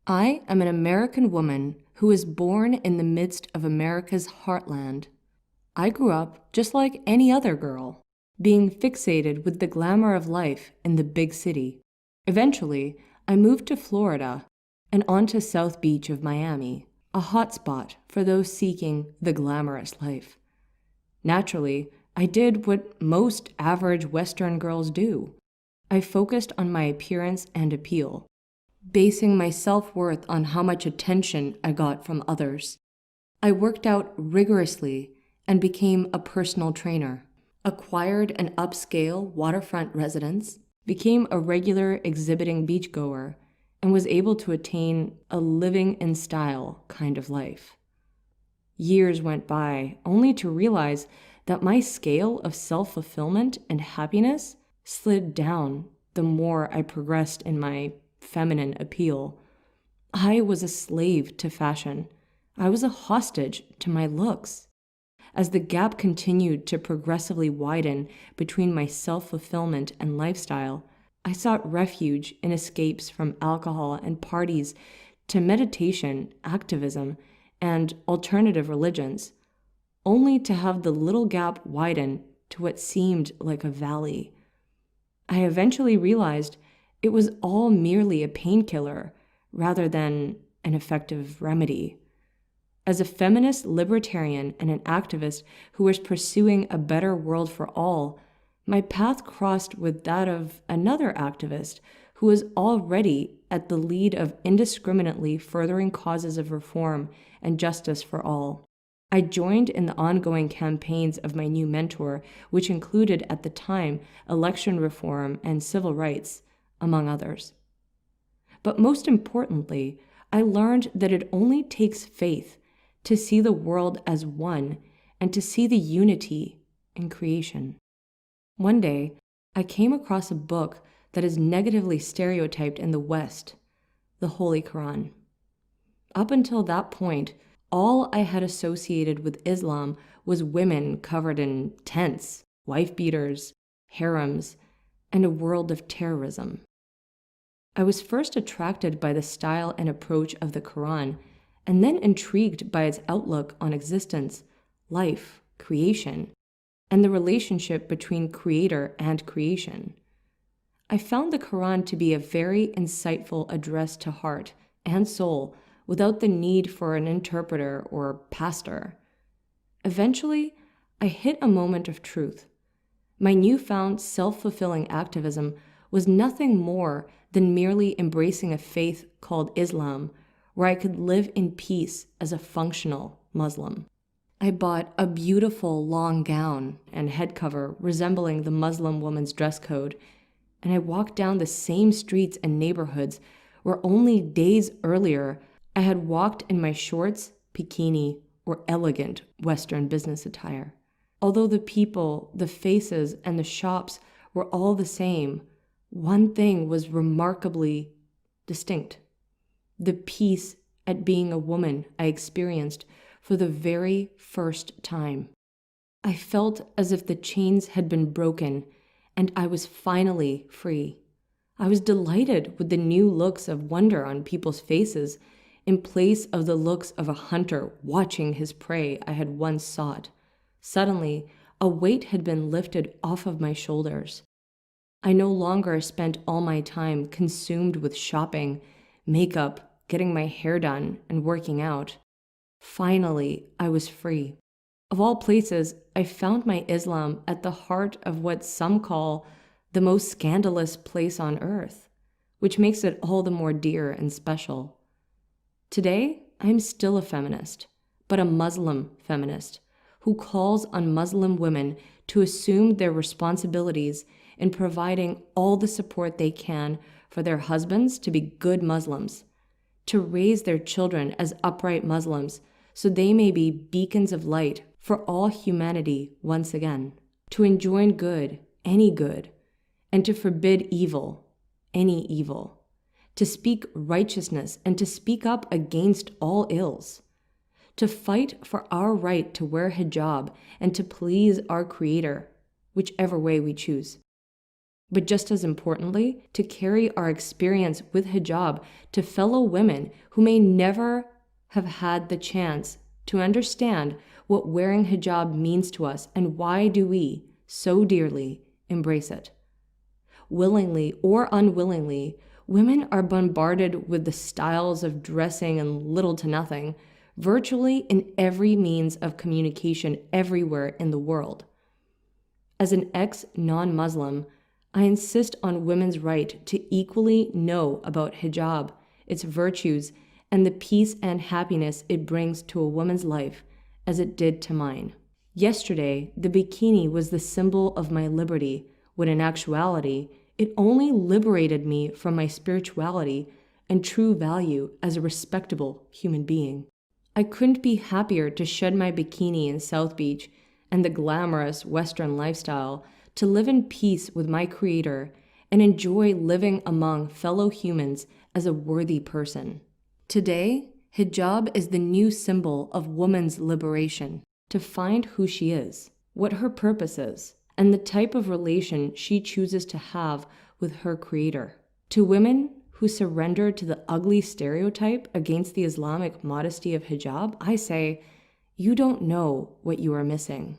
I am an American woman who was born in the midst of America's heartland. I grew up just like any other girl, being fixated with the glamour of life in the big city. Eventually, I moved to Florida and onto South Beach of Miami, a hotspot for those seeking the glamorous life. Naturally, I did what most average Western girls do. I focused on my appearance and appeal, basing my self-worth on how much attention I got from others. I worked out rigorously and became a personal trainer, acquired an upscale waterfront residence, became a regular exhibiting beachgoer, and was able to attain a living in style kind of life. Years went by only to realize that my scale of self-fulfillment and happiness slid down the more I progressed in my feminine appeal. I was a slave to fashion. I was a hostage to my looks. As the gap continued to progressively widen between my self-fulfillment and lifestyle, I sought refuge in escapes from alcohol and parties to meditation, activism, and alternative religions, only to have the little gap widen to what seemed like a valley. I eventually realized it was all merely a painkiller rather than an effective remedy. As a feminist libertarian and an activist who was pursuing a better world for all, my path crossed with that of another activist who was already at the lead of indiscriminately furthering causes of reform and justice for all. I joined in the ongoing campaigns of my new mentor, which included at the time election reform and civil rights, among others. But most importantly, I learned that it only takes faith to see the world as one and to see the unity in creation. One day, I came across a book that is negatively stereotyped in the West, the Holy Quran. Up until that point, all I had associated with Islam was women covered in tents, wife-beaters, harems, and a world of terrorism. I was first attracted by the style and approach of the Quran, and then intrigued by its outlook on existence, life, creation, and the relationship between creator and creation. I found the Quran to be a very insightful address to heart and soul without the need for an interpreter or pastor. Eventually, I hit a moment of truth. My newfound self-fulfilling activism was nothing more than merely embracing a faith called Islam, where I could live in peace as a functional Muslim. I bought a beautiful long gown and head cover resembling the Muslim woman's dress code, and I walked down the same streets and neighborhoods where only days earlier I had walked in my shorts, bikini, or elegant Western business attire. Although the people, the faces, and the shops were all the same, one thing was remarkably distinct: the peace at being a woman I experienced for the very first time. I felt as if the chains had been broken and I was finally free. I was delighted with the new looks of wonder on people's faces in place of the looks of a hunter watching his prey I had once sought. Suddenly, a weight had been lifted off of my shoulders. I no longer spent all my time consumed with shopping, makeup, getting my hair done, and working out. Finally, I was free. Of all places, I found my Islam at the heart of what some call the most scandalous place on earth, which makes it all the more dear and special. Today, I'm still a feminist, but a Muslim feminist who calls on Muslim women to assume their responsibilities in providing all the support they can for their husbands to be good Muslims, to raise their children as upright Muslims so they may be beacons of light for all humanity once again, to enjoin good, any good, and to forbid evil, any evil, to speak righteousness and to speak up against all ills, to fight for our right to wear hijab and to please our Creator, whichever way we choose. but just as importantly, to carry our experience with hijab to fellow women who may never have had the chance to understand what wearing hijab means to us and why do we so dearly embrace it. Willingly or unwillingly, women are bombarded with the styles of dressing and little to nothing, virtually in every means of communication everywhere in the world. As an ex-non-Muslim, I insist on women's right to equally know about hijab, its virtues, and the peace and happiness it brings to a woman's life, as it did to mine. Yesterday, the bikini was the symbol of my liberty, when in actuality, it only liberated me from my spirituality and true value as a respectable human being. I couldn't be happier to shed my bikini in South Beach and the glamorous Western lifestyle to live in peace with my Creator and enjoy living among fellow humans as a worthy person. Today, hijab is the new symbol of woman's liberation, to find who she is, what her purpose is, and the type of relation she chooses to have with her Creator. To women who surrender to the ugly stereotype against the Islamic modesty of hijab, I say, you don't know what you are missing.